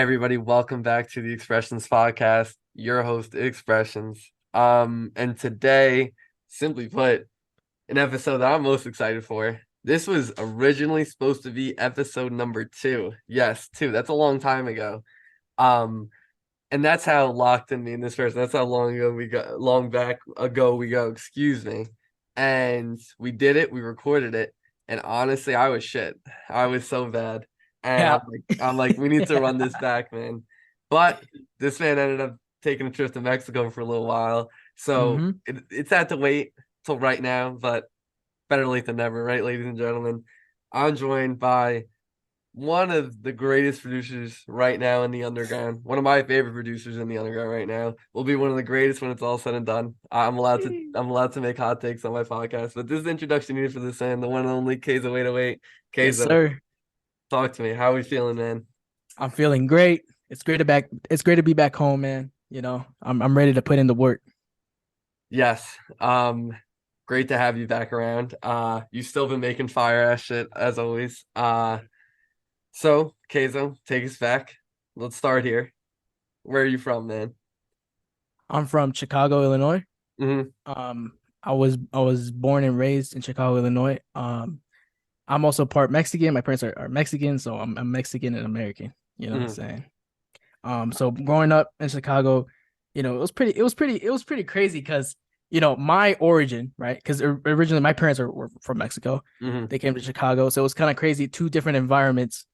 everybody, welcome back to the Expressions podcast. Your host, Expressions. And today, simply put, an episode that I'm most excited for. This was originally supposed to be episode number 2. Yes, 2. That's a long time ago. Um, and that's how locked in me in this person. That's how long back ago we go, excuse me. And we did it, we recorded it, and honestly, I was shit. I was so bad. And Yeah. I'm like, we need to run this back, man. But this man ended up taking a trip to Mexico for a little while. So hmm it's had to wait till right now, but better late than never, right, ladies and gentlemen? I'm joined by one of the greatest producers right now in the underground. One of my favorite producers in the underground right now. Will be one of the greatest when it's all said and done. I'm allowed to make hot takes on my podcast, but this is the introduction needed for this man, the one and only kayzo808. Yes, Kayzo, sir. talk to me. How are we feeling, man? I'm feeling great. It's great to be back home, man. I'm ready to put in the work. Yes. Great to have you back around. You've still been making fire ass shit as always. So Kayzo, take us back. Let's start here. Where are you from, man? I'm from Chicago, Illinois. Hmm. I was born and raised in Chicago, Illinois. I'm also part Mexican. My parents are Mexican, so I'm Mexican and American. You know what I'm Hmm. saying? So growing up in Chicago, it was pretty crazy because my origin, right? Because originally my parents were from Mexico. Hmm. They came to Chicago, so it was kind of crazy. Two different environments,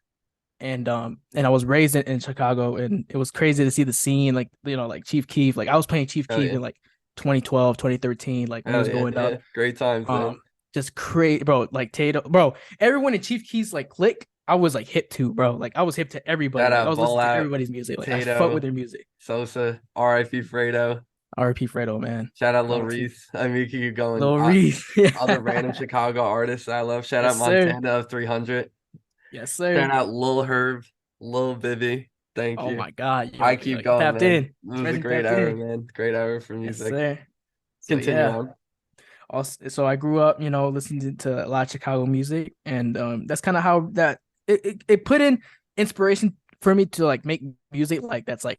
and I was raised in Chicago, and it was crazy to see the scene, like like Chief Keef. Like I was playing Chief Hell Keef yeah. in like 2012, 2013, like when it Hell was yeah. going up. Yeah. Great times, man. Just crazy, bro. Like Tato, bro. Everyone in Chief Keef's like click. I was like hip to, bro. Like I was hip to everybody. Shout Like I out was Ball listening to Out, everybody's music. Like I fuck with Tato, their music. Sosa, R.I.P. Fredo. R.P. Fredo, man. Shout out Lil R.P. Reese. I mean, keep going. Lil Reese. Other random Chicago artists I love. Shout Yes, out sir. Montana of 300. Yes, Shout sir. out Lil Herb, Lil Bibby. Thank Oh you. my God. I Yo, keep you going, tapped man. in. It was a Expression great tapped era, in. man. Great era for Yes, music. sir. So Continue yeah. on. Also, so I grew up, listening to a lot of Chicago music, and that's kind of how that it put in inspiration for me to like make music like that's like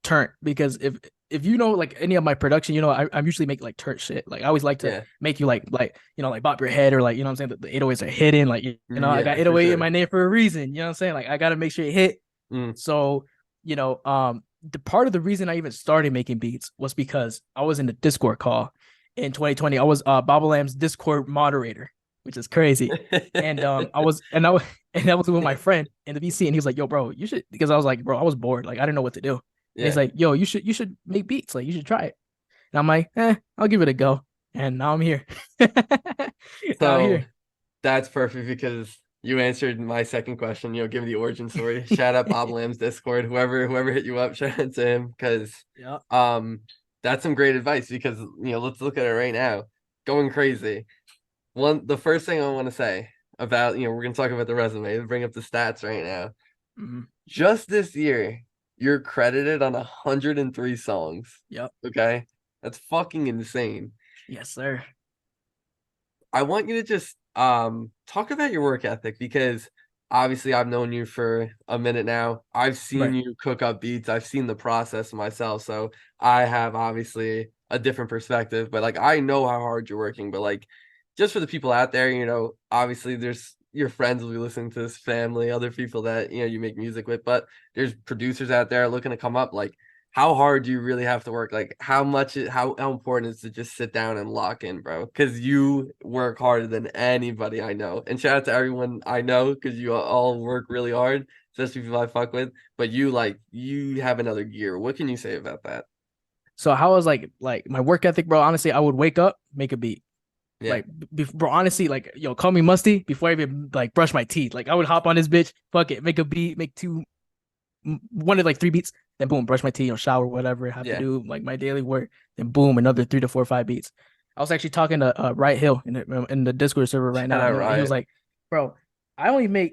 turnt, because if like any of my production, I usually make like turnt shit. Like I always like to Yeah. make you like bop your head, or like what I'm saying, the 808s are hidden, like I got Yeah, for 808 in sure. my name for a reason. You know what I'm saying? Like I got to make sure it hit. Mm. So the part of the reason I even started making beats was because I was in the Discord call in 2020. I was Bob Lamb's Discord moderator, which is crazy. And and I was with my friend in the VC, and he was like, "Yo, bro, you should," because I was like, "Bro, I was bored, like I didn't know what to do." And he's Yeah. like, "Yo, you should make beats, like you should try it." And I'm like, I'll give it a go. And now I'm here. Now I'm So here. that's perfect because you answered my second question. Give the origin story. Shout out Bob Lamb's Discord. Whoever hit you up, shout out to him because Yeah. um that's some great advice because let's look at it right now. Going crazy. The first thing I want to say about, we're gonna talk about the resume, bring up the stats right now. Mhm. Just this year, you're credited on 103 songs. Yep. Okay? That's fucking insane. Yes, sir. I want you to just talk about your work ethic because obviously I've known you for a minute now. I've seen Right. you cook up beats. I've seen the process myself. So I have obviously a different perspective, but like I know how hard you're working, but like just for the people out there, obviously there's your friends will be listening to this, family, other people that you make music with, but there's producers out there looking to come up. Like how hard do you really have to work? Like how important is to just sit down and lock in, bro? Because you work harder than anybody I know. And shout out to everyone I know because you all work really hard, especially people I fuck with. But you have another gear. What can you say about that? So how was like my work ethic, bro? Honestly, I would wake up, make a beat. Yeah, Like, bro, honestly, like, yo, call me musty before I even like brush my teeth. Like, I would hop on this bitch, fuck it, make a beat, make one of like three beats, then boom, brush my teeth, shower, whatever I have to yeah. do, like my daily work. Then boom, another 3 to 4 5 beats. I was actually talking to Right Hill in the Discord server right Shout now, out and he was Riot. like, bro,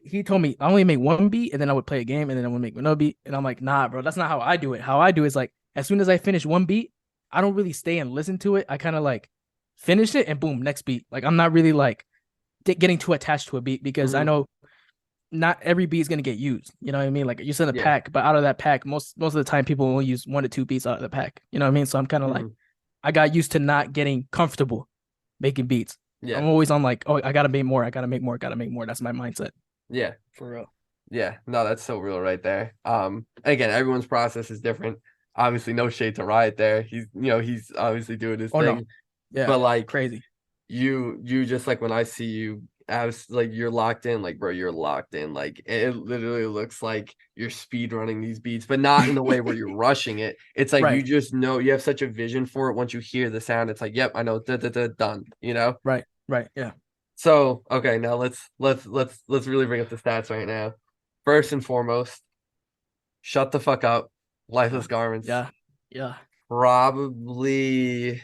he told me I only make one beat, and then I would play a game, and then I would make another beat, and I'm like, nah, bro, that's not how I do it. How I do is like, as soon as I finish one beat, I don't really stay and listen to it. I kind of like finish it and boom, next beat. Like I'm not really like getting too attached to a beat, because I Hmm. know not every beat is gonna get used. You know what I mean? Like you send a Yeah. pack, but out of that pack, most of the time people will use 1 to 2 beats out of the pack. You know what I mean? So I'm kind of like, Mhm. I got used to not getting comfortable making beats. Yeah. I'm always on like, oh, I gotta make more, I gotta make more, gotta make more. That's my mindset Yeah. for real. Yeah. No, that's so real right there. Again, everyone's process is different. Obviously, no shade to Riot there. He's obviously doing his Oh no, thing. yeah, But like crazy. you just like when I see you as like you're locked in, like bro, you're locked in. Like it literally looks like you're speed running these beats, but not in a way where you're rushing it. It's like you Right, just know you have such a vision for it. Once you hear the sound, it's like, yep, I know, done, you know? right, right. Yeah, So okay, now let's really bring up the stats right now. First and foremost, shut the fuck up. yeah, Lifeless Garments. yeah, yeah, Probably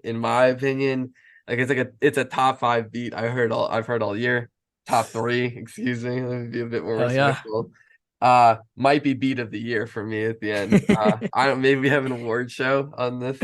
in my opinion, like it's a top five beat I've heard all year. Top three, excuse me. Let me be a bit more hell yeah. respectful. Might be beat of the year for me at the end. I don't maybe we have an award show on this.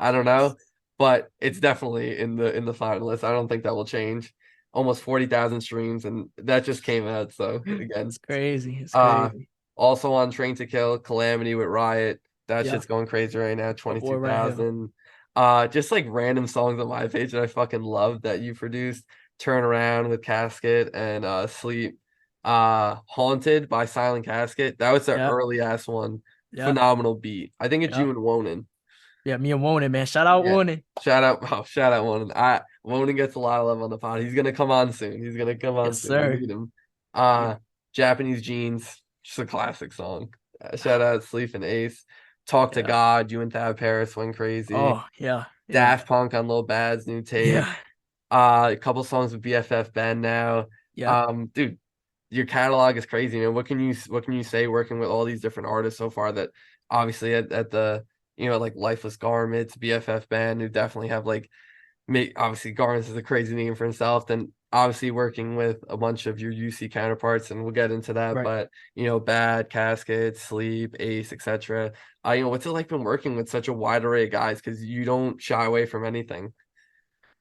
I don't know. But it's definitely in the finalists. I don't think that will change. Almost 40,000 streams, and that just came out. So again, It's crazy. It's uh crazy. also on Train to Kill, Calamity with Riot. That Yeah, shit's going crazy right now. my boy right here. 22,000. Just like random songs on my page that I fucking love that you produced. Turn Around with Casket and Sleep. Haunted by Silent Casket. That was the Yeah, early ass one. yeah, Phenomenal beat. I think it's yeah, you and Wonin. yeah. Me and Wonen, man. Shout out Yeah. Wonen. Shout out Wonin. Wonin gets a lot of love on the pod. He's gonna come on soon. He's gonna come on Yes, soon. We sir. need him. Yeah. Japanese Jeans, just a classic song. Shout out Sleep and Ace. Talk to Yeah. God, you and Thad Paris went crazy. Oh, yeah. Yeah. Daft Punk on Lil Bad's new tape. Yeah. A couple songs with BFF Ben now. Yeah. Dude, your catalog is crazy, man. What can you say working with all these different artists so far that obviously at the like Lifeless Garments, BFF band who definitely have like obviously Garments is a crazy name for himself, then obviously working with a bunch of your UC counterparts, and we'll get into that, Right. but Bad, Casket, Sleep, Ace, etc. What's it like been working with such a wide array of guys because you don't shy away from anything?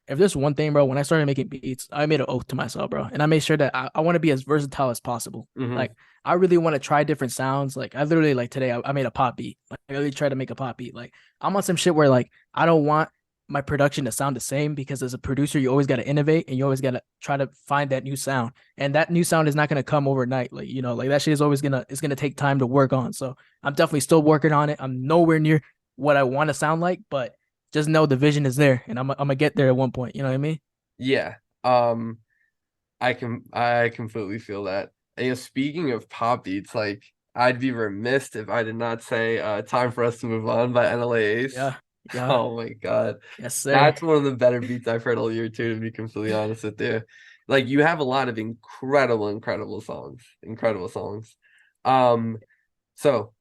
If there's one thing, bro, when I started making beats, I made an oath to myself, bro. And I made sure that I want to be as versatile as possible. Mm-hmm. Like, I really want to try different sounds. Like, I literally, like, today, I made a pop beat. Like, I really tried to make a pop beat. Like, I'm on some shit where, like, I don't want my production to sound the same because as a producer, you always got to innovate and you always got to try to find that new sound. And that new sound is not going to come overnight. Like, like that shit is always it's going to take time to work on. So I'm definitely still working on it. I'm nowhere near what I want to sound like, but just know the vision is there and I'm gonna get there at one point. You know what I mean? Yeah. I completely feel that. Speaking of pop beats, like I'd be remiss if I did not say Time for Us to Move On by NLA Ace. Yeah. Yeah. Oh my God. Yes, sir. That's one of the better beats I've heard all year too, to be completely honest with you. Like you have a lot of incredible songs. Incredible songs. Um, so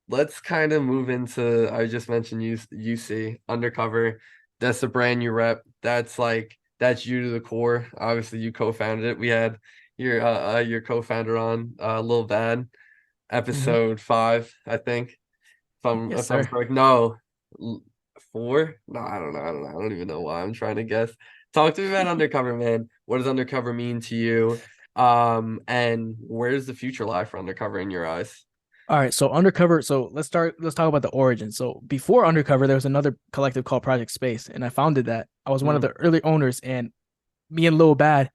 let's kind of move into I just mentioned UC undercover. That's a brand new rep. That's you to the core. Obviously, you co-founded it. We had your co-founder on Lil Bad, Mhm. episode 5, I think. Yes, If I'm sir. correct. No, 4? No, I don't know. I don't know. I don't even know why I'm trying to guess. Talk to me about undercover, man. What does undercover mean to you? And where does the future lie for undercover in your eyes? All right. So undercover. So let's talk about the origin. So before undercover, there was another collective called Project Space, and I founded that. I was one of Mm, the early owners, and me and Lil Bad,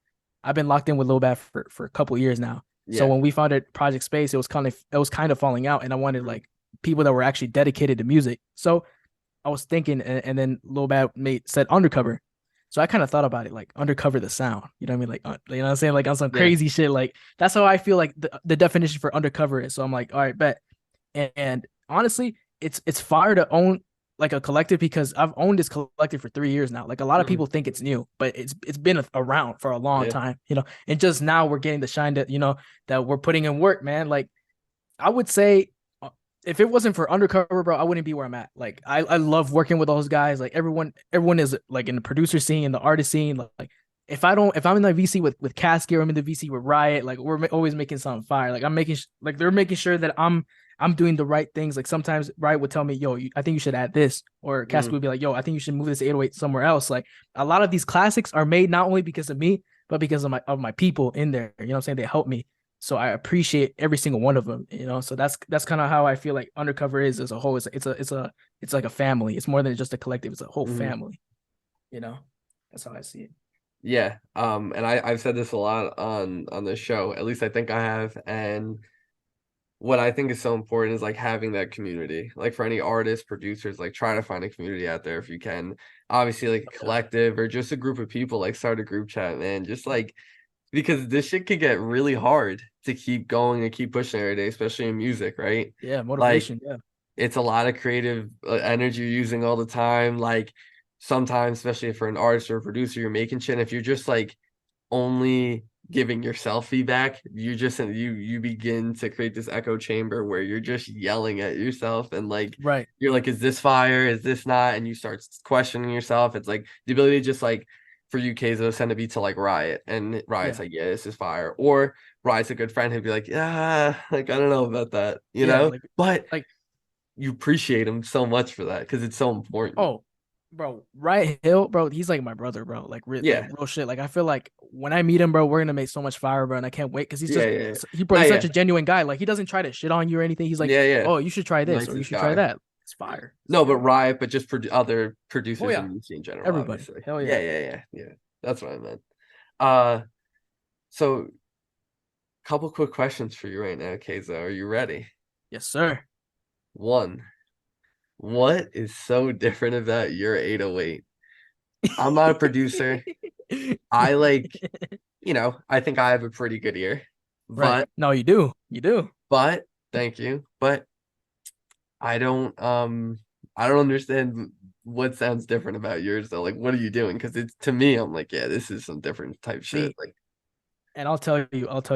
I've been locked in with Lil Bad for a couple years now. So yeah. when we founded Project Space, it was kind of falling out, and I wanted Mm, like people that were actually dedicated to music. So I was thinking, and then Lil Bad made said undercover. So I kind of thought about it like undercover the sound. You know what I mean? Like, you know what I'm saying? Like on some yeah. crazy shit. Like that's how I feel like the definition for undercover is. So I'm like, all right, bet. And honestly, it's fire to own like a collective because I've owned this collective for 3 years now. Like a lot of Mm, people think it's new, but it's been around for a long yeah. time, and just now we're getting the shine that that we're putting in work, man. Like I would say if it wasn't for undercover, bro, I wouldn't be where I'm at. Like I love working with those guys. Like everyone is like in the producer scene, in the artist scene. Like if I'm in the VC with Casket or I'm in the VC with Riot, like we're always making something fire. Like I'm making like they're making sure that I'm doing the right things. Like sometimes Riot would tell me, yo, I think you should add this, or Casket Mm, would be like, yo, I think you should move this 808 somewhere else. Like a lot of these classics are made not only because of me, but because of my people in there. You know what I'm saying? They help me. So I appreciate every single one of them, you know. So that's kind of how I feel like undercover is as a whole. It's like a family. It's more than just a collective. It's a whole Mhm. family, you know. That's how I see it. Yeah. And I've said this a lot on this show. At least I think I have. And what I think is so important is like having that community. Like for any artists, producers, like try to find a community out there if you can. Obviously, like a Yeah. collective or just a group of people, like start a group chat, man. Just like because this shit could get really hard to keep going and keep pushing every day, especially in music, right? Yeah, Like motivation. Yeah. it's a lot of creative energy you're using all the time. Like sometimes, especially for an artist or a producer, you're making shit. And if you're just like only giving yourself feedback, you begin to create this echo chamber where you're just yelling at yourself and like Right. you're like, is this fire? Is this not? And you start questioning yourself. It's like the ability to just like for you, Kayzo, send a beat to like Riot, and Riot's Yeah. like, yeah, this is fire. Or Riot's a good friend who'd be like, yeah, like I don't know about that, you Yeah. know? But Like you appreciate him so much for that because it's so important. oh, bro, Right Hill, bro, he's like my brother, bro. Like Yeah, real shit. Like I feel like when I meet him, bro, we're gonna make so much fire, bro, and I can't wait because yeah, yeah, yeah. bro, No, he's yeah, such a genuine guy. Like he doesn't try to shit on you or anything. He's like, yeah, yeah. oh, you should try this or you Nicest should try guy. that. It's fire. It's No, but fire. Riot, but just other Oh producers yeah, in music in general, everybody. obviously. Hell Yeah, yeah. yeah, yeah, yeah. That's what I meant. Uh, so couple quick questions for you right now, Keizo. Are you ready? Yes, sir. One, what is so different about your 808? I'm not a producer. I like, I think I have a pretty good ear, Right. but No, you do. You do. but thank you. But I don't I don't understand what sounds different about yours though. Like what are you doing? Because it's to me, I'm like, yeah, this is some different type shit. See, Like, and I'll tell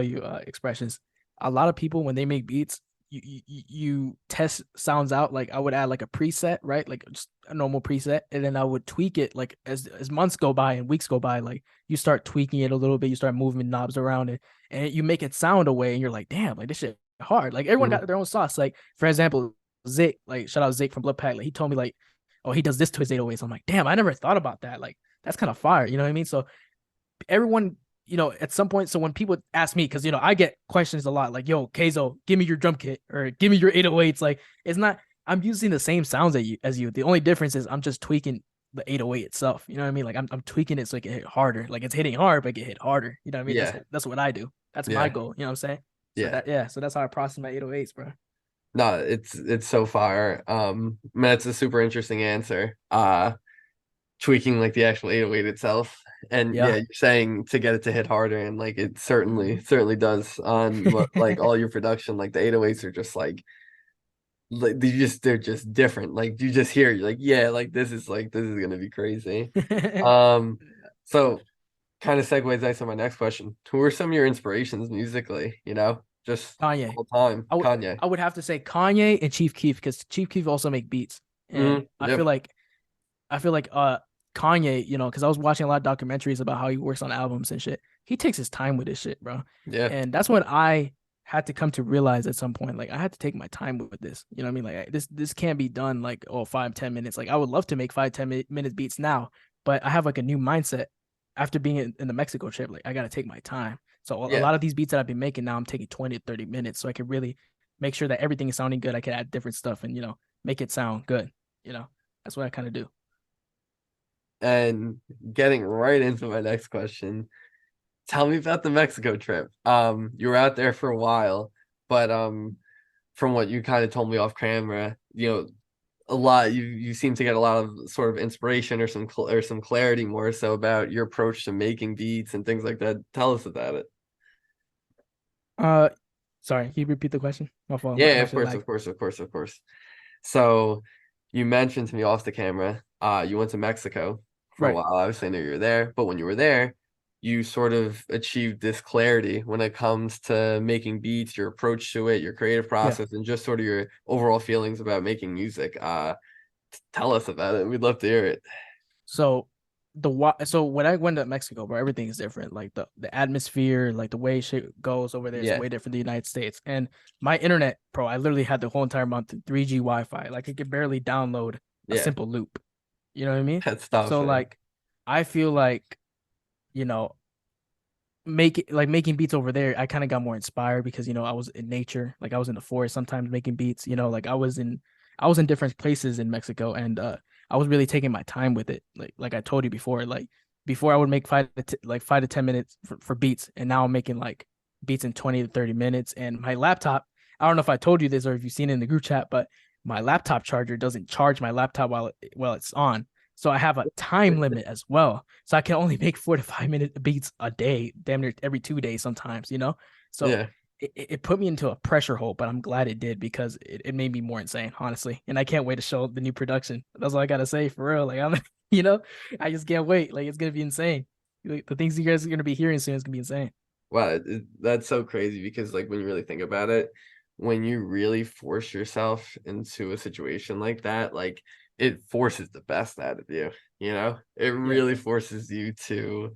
you expressions. A lot of people when they make beats, you test sounds out. Like I would add like a preset, right? Like just a normal preset, and then I would tweak it. Like as months go by and weeks go by, like you start tweaking it a little bit. You start moving knobs around it, and you make it sound away. And you're like, damn, like this shit hard. Like everyone mhm. got their own sauce. Like for example, Zake, like shout out Zake from Blood Pack. Like he told me like, oh, he does this to his 808s. I'm like, damn, I never thought about that. Like that's kind of fire. You know what I mean? So everyone, at some point, so when people ask me, because I get questions a lot, like, yo, Keizo, give me your drum kit or give me your 808s. Like, it's not, I'm using the same sounds as you. The only difference is I'm just tweaking the 808 itself. You know what I mean? Like I'm tweaking it so it can hit harder. Like it's hitting hard, but it can hit harder. You know what I mean? Yeah, That's what I do. That's my yeah, goal. You know what I'm saying? yeah. So that's how I process my 808s, bro. No, it's so fire. Man, it's a super interesting answer. Tweaking like the actual 808 itself. And yeah, Yeah. you're saying to get it to hit harder, and like it certainly does on like all your production. Like the 808s are just like they're just different. Like you just hear you're like, yeah, like this is gonna be crazy. Um, so kind of segues nice on my next question. Who are some of your inspirations musically? Just Kanye. all time. I would Kanye. I would have to say Kanye and Chief Keef because Chief Keef also make beats, and Yep. I feel like Kanye, because I was watching a lot of documentaries about how he works on albums and shit. He takes his time with this shit, bro. Yeah. And that's when I had to come to realize at some point, like I had to take my time with this. You know what I mean? Like this can't be done like 5-10 minutes. Like I would love to make 5-10 minutes beats now, but I have like a new mindset after being in the Mexico trip. Like I gotta take my time. So a Yeah. lot of these beats that I've been making now, I'm taking 20 to 30 minutes so I can really make sure that everything is sounding good. I can add different stuff and make it sound good. You know, that's what I kind of do. And getting right into my next question. Tell me about the Mexico trip. You were out there for a while, but from what you kind of told me off camera, a lot you seem to get a lot of sort of inspiration or some clarity more so about your approach to making beats and things like that. Tell us about it. Uh, Sorry, can you repeat the question? My fault. Yeah, My of shit course, lag. of course, of course, of course. So you mentioned to me off the camera, you went to Mexico for a Right. while. Obviously, I know you were there, but when you were there, you sort of achieved this clarity when it comes to making beats, your approach to it, your creative Yeah. process, and just sort of your overall feelings about making music. Tell us about it. We'd love to hear it. So so when I went to Mexico, bro, everything is different. Like the atmosphere, like the way shit goes over there is Yeah, way different than the United States. And my internet, bro, I literally had the whole entire month 3G Wi-Fi. Like I could barely download a yeah, simple loop. You know what I mean? that's tough, So man. like I feel like, you know, making beats over there, I kind of got more inspired because I was in nature, like I was in the forest sometimes making beats, like I was in different places in Mexico, and I was really taking my time with it. Like I told you before, like before I would make 5 to 10 minutes for beats, and now I'm making like beats in 20 to 30 minutes. And my laptop, I don't know if I told you this or if you've seen it in the group chat, but my laptop charger doesn't charge my laptop while it's on. So I have a time limit as well. So I can only make 4 to 5 minute beats a day, damn near every 2 days sometimes. So Yeah. it put me into a pressure hole, but I'm glad it did because it made me more insane, honestly. And I can't wait to show the new production. That's all I gotta say for real. Like I'm you know, I just can't wait. Like it's gonna be insane. Like, the things you guys are gonna be hearing soon is gonna be insane. Wow, that's so crazy because like when you really think about it, when you really force yourself into a situation like that, like it forces the best out of you, you know? It Yeah, really forces you to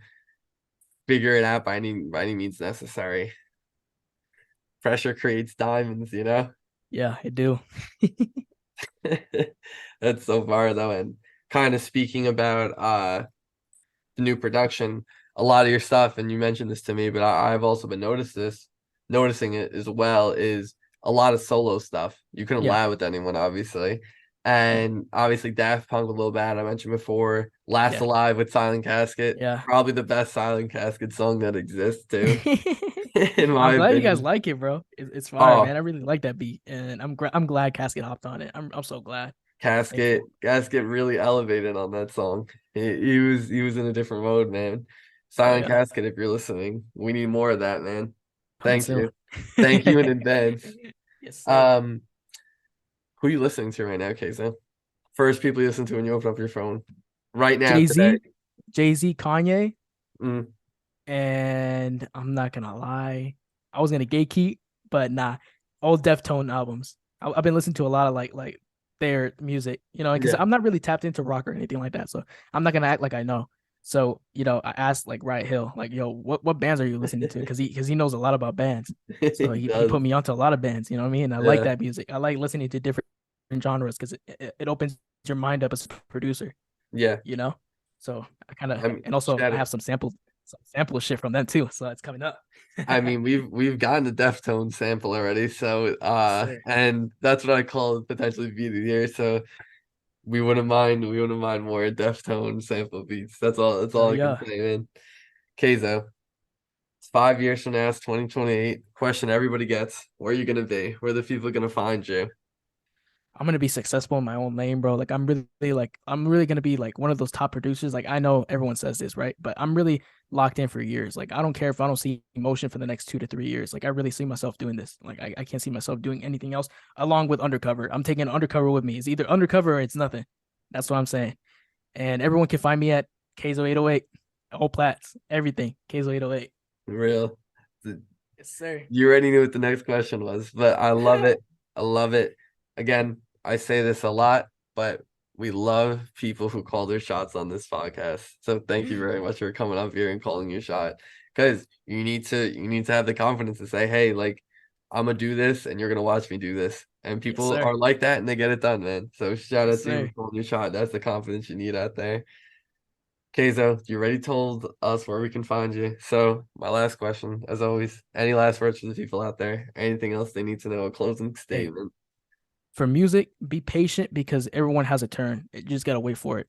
figure it out by any means necessary. Pressure creates diamonds, you know? yeah, I do. That's so far though. And kind of speaking about the new production, a lot of your stuff, and you mentioned this to me, but I've also been noticing it as well, is a lot of solo stuff. You couldn't Yeah, lie with anyone, obviously. And obviously Daft Punk with Lil Bad, I mentioned before. Last yeah, Alive with Silent Casket. yeah. Probably the best Silent Casket song that exists too, in my I'm glad you guys opinion. like it, bro. It's fire, man. Oh, I really like that beat, and I'm glad Casket hopped on it. I'm so glad. Casket, Thankful. Casket really elevated on that song. He was in a different mode, man. Oh Silent yeah, Casket, if you're listening, we need more of that, man. coming Thank soon. you. Thank you in advance. Yes, sir. Um, who are you listening to right now, Kaysa? First people you listen to when you open up your phone. Right now, Jay today. Z, Jay Z, Kanye, Mm, and I'm not gonna lie, I was gonna gatekeep, but nah, all Deftone albums. I've been listening to a lot of like their music, because yeah. I'm not really tapped into rock or anything like that, so I'm not gonna act like I know. So I asked like Riot Hill, like, yo, what bands are you listening to? Because he knows a lot about bands. So He he does. put me onto a lot of bands, you know what I mean? And I like Yeah. that music. I like listening to different genres because it opens your mind up as a producer, Yeah. you know? So I kind of, I mean, and also shout I it. have some sample shit from them too. So it's coming up. I mean, we've gotten a Deftone sample already, so Yes, sir. and that's what I call potentially beat of the year. So we wouldn't mind more Deftone sample beats. That's all I can Yeah. say, man. Keizo, it's 5 years from now, it's 2028. Question everybody gets: where are you gonna be? Where are the people gonna find you? I'm gonna be successful in my own lane, bro. Like I'm really gonna be like one of those top producers. Like I know everyone says this, right? But I'm really locked in for years. Like I don't care if I don't see motion for the next 2 to 3 years. Like I really see myself doing this. Like I can't see myself doing anything else along with undercover. I'm taking undercover with me. It's either undercover or it's nothing. That's what I'm saying. And everyone can find me at kayzo808, all plats, everything. Kayzo808. Real. Yes, sir. You already knew what the next question was, but I love it. I love it. Again, I say this a lot, but we love people who call their shots on this podcast. So thank you very much for coming up here and calling your shot. Because you need to have the confidence to say, hey, like I'm gonna do this and you're gonna watch me do this. And Yes, people sir. are like that and they get it done, man. So shout Yes, out to you sir. for calling your shot. That's the confidence you need out there. Keizo, you already told us where we can find you. So, my last question, as always, any last words for the people out there? Anything else they need to know? A closing Hey, statement. for music, be patient because everyone has a turn. You just gotta wait for it.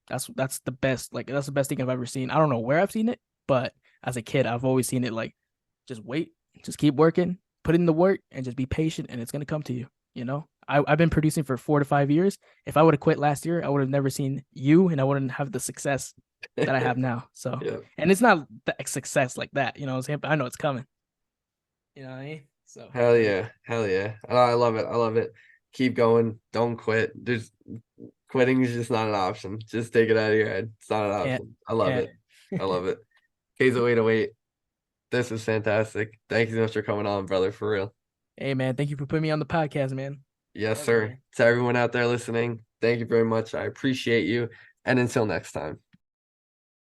That's the best. Like that's the best thing I've ever seen. I don't know where I've seen it, but as a kid, I've always seen it. Like, just wait, just keep working, put in the work, and just be patient, and it's gonna come to you. I've been producing for 4 to 5 years. If I would have quit last year, I would have never seen you, and I wouldn't have the success that I have now. So, Yeah. and it's not the success like that. What I'm saying? But I know it's coming. You know what I mean? So, Hell yeah. Hell yeah. I love it. I love it. Keep going. Don't quit. There's quitting is just not an option. Just take it out of your head. It's not an can't, option. I love can't. it. I love it. Keizo808. This is fantastic. Thank you so much for coming on, brother, for real. Hey man, thank you for putting me on the podcast, man. Yes, Love it, sir. man. To everyone out there listening, thank you very much. I appreciate you. And until next time.